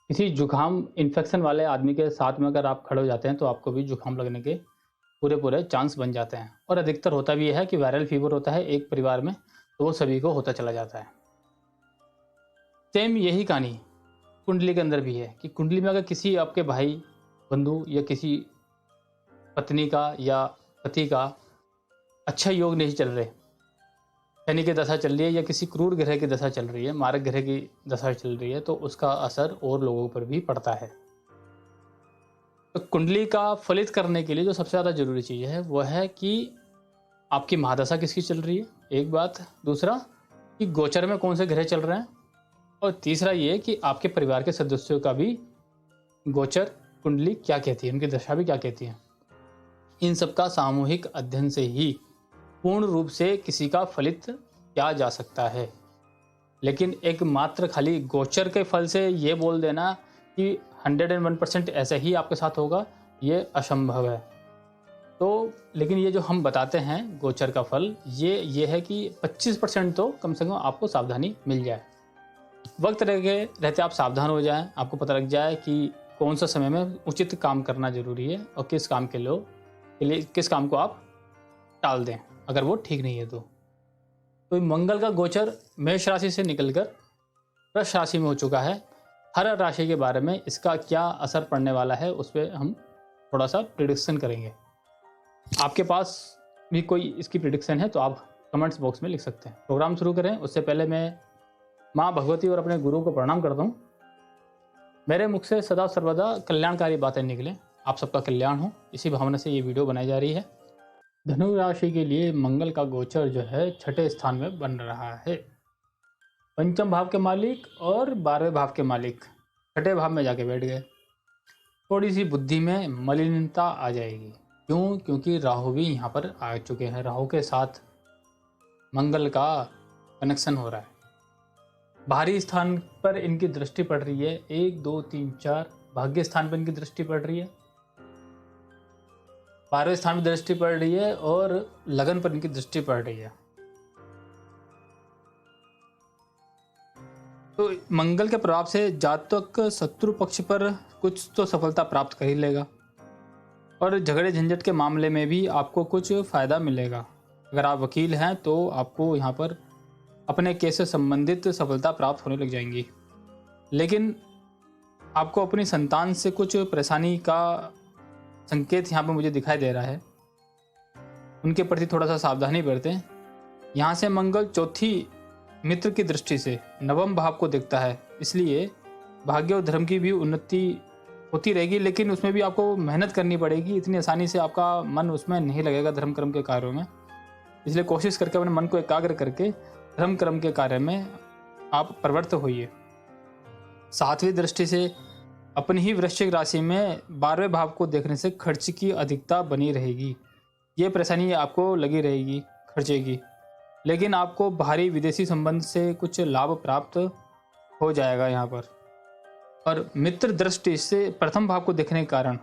किसी जुकाम इन्फेक्शन वाले आदमी के साथ में अगर आप खड़े हो जाते हैं तो आपको भी जुकाम लगने के पूरे चांस बन जाते हैं। और अधिकतर होता भी है कि वायरल फीवर होता है एक परिवार में, तो वो सभी को होता चला जाता है। सेम यही कहानी कुंडली के अंदर भी है कि कुंडली में अगर किसी आपके भाई बंधु या किसी पत्नी का या पति का अच्छा योग नहीं चल रहे, शनि की दशा चल रही है या किसी क्रूर ग्रह की दशा चल रही है, मारक ग्रह की दशा चल रही है, तो उसका असर और लोगों पर भी पड़ता है। तो कुंडली का फलित करने के लिए जो सबसे ज़्यादा जरूरी चीज़ है वह है कि आपकी महादशा किसकी चल रही है, एक बात। दूसरा कि गोचर में कौन से ग्रह चल रहे हैं, और तीसरा ये कि आपके परिवार के सदस्यों का भी गोचर कुंडली क्या कहती है, उनकी दशा भी क्या कहती है। इन सब का सामूहिक अध्ययन से ही पूर्ण रूप से किसी का फलित किया जा सकता है। लेकिन एक मात्र खाली गोचर के फल से ये बोल देना कि 101% ऐसा ही आपके साथ होगा, ये असंभव है। तो लेकिन ये जो हम बताते हैं गोचर का फल, ये है कि 25% तो कम से कम आपको सावधानी मिल जाए। वक्त रहते आप सावधान हो जाएं, आपको पता लग जाए कि कौन सा समय में उचित काम करना जरूरी है और किस काम के लिए किस काम को आप टाल दें अगर वो ठीक नहीं है। तो मंगल का गोचर मेष राशि से निकलकर वृष राशि में हो चुका है। हर राशि के बारे में इसका क्या असर पड़ने वाला है उस पर हम थोड़ा सा प्रिडिक्शन करेंगे। आपके पास भी कोई इसकी प्रिडिक्शन है तो आप कमेंट्स बॉक्स में लिख सकते हैं। प्रोग्राम शुरू करें उससे पहले मैं माँ भगवती और अपने गुरु को प्रणाम करता हूँ। मेरे मुख से सदा सर्वदा कल्याणकारी बातें निकलें, आप सबका कल्याण हो, इसी भावना से ये वीडियो बनाई जा रही है। धनु राशि के लिए मंगल का गोचर जो है 6ठे स्थान में बन रहा है। पंचम भाव के मालिक और 12वें भाव के मालिक 6ठे भाव में जाके बैठ गए। थोड़ी सी बुद्धि में मलिनता आ जाएगी। क्यों? क्योंकि राहु भी यहाँ पर आ चुके हैं। राहु के साथ मंगल का कनेक्शन हो रहा है। भारी स्थान पर इनकी दृष्टि पड़ रही है, 1 2 3 4 भाग्य स्थान पर इनकी दृष्टि पड़ रही है, 12वें स्थान पर दृष्टि पड़ रही है और लगन पर इनकी दृष्टि पड़ रही है। तो मंगल के प्रभाव से जातक शत्रु पक्ष पर कुछ तो सफलता प्राप्त कर ही लेगा और झगड़े झंझट के मामले में भी आपको कुछ फायदा मिलेगा। अगर आप वकील हैं तो आपको यहाँ पर अपने केस से संबंधित सफलता प्राप्त होने लग जाएंगी। लेकिन आपको अपनी संतान से कुछ परेशानी का संकेत यहाँ पर मुझे दिखाई दे रहा है। उनके प्रति थोड़ा सा सावधानी बरतें। यहाँ से मंगल चौथी मित्र की दृष्टि से 9वें भाव को देखता है, इसलिए भाग्य और धर्म की भी उन्नति होती रहेगी। लेकिन उसमें भी आपको मेहनत करनी पड़ेगी, इतनी आसानी से आपका मन उसमें नहीं लगेगा धर्म कर्म के कार्यों में। इसलिए कोशिश करके अपने मन को एकाग्र करके धर्म कर्म के कार्य में आप प्रवृत्त होइए। 7वीं दृष्टि से अपनी ही वृश्चिक राशि में 12वें भाव को देखने से खर्च की अधिकता बनी रहेगी। ये परेशानी आपको लगी रहेगी खर्चे की, लेकिन आपको भारी विदेशी संबंध से कुछ लाभ प्राप्त हो जाएगा यहाँ पर। और मित्र दृष्टि से प्रथम भाव को देखने के कारण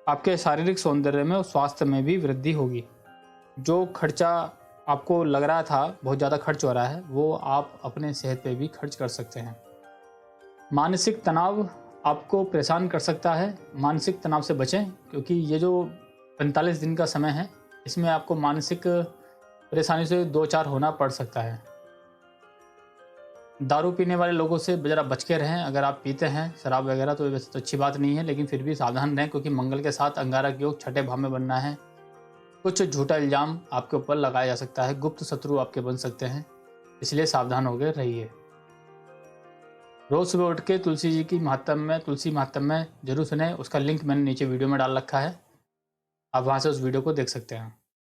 आपके शारीरिक सौंदर्य में और स्वास्थ्य में भी वृद्धि होगी। जो खर्चा आपको लग रहा था बहुत ज़्यादा खर्च हो रहा है, वो आप अपने सेहत पे भी खर्च कर सकते हैं। मानसिक तनाव आपको परेशान कर सकता है, मानसिक तनाव से बचें, क्योंकि ये जो 45 दिन का समय है इसमें आपको मानसिक परेशानी से 2-4 होना पड़ सकता है। दारू पीने वाले लोगों से ज़रा बच के रहें। अगर आप पीते हैं शराब वगैरह तो वैसे तो अच्छी बात नहीं है, लेकिन फिर भी सावधान रहें, क्योंकि मंगल के साथ अंगारक योग 6ठे भाव में बनना है। कुछ झूठा इल्जाम आपके ऊपर लगाया जा सकता है, गुप्त शत्रु आपके बन सकते हैं, इसलिए सावधान होकर रहिए। रोज सुबह उठ के तुलसी महात्म्य में जरूर सुने। उसका लिंक मैंने नीचे वीडियो में डाल रखा है, आप वहाँ से उस वीडियो को देख सकते हैं।